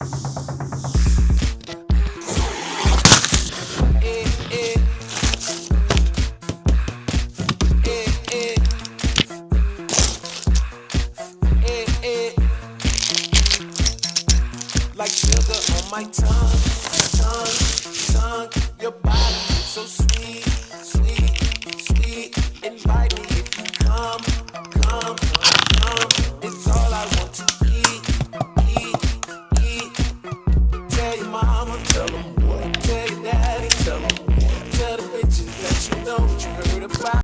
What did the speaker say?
Eh, eh, eh, eh, eh. Like sugar on my tongue, tongue, tongue. Your body so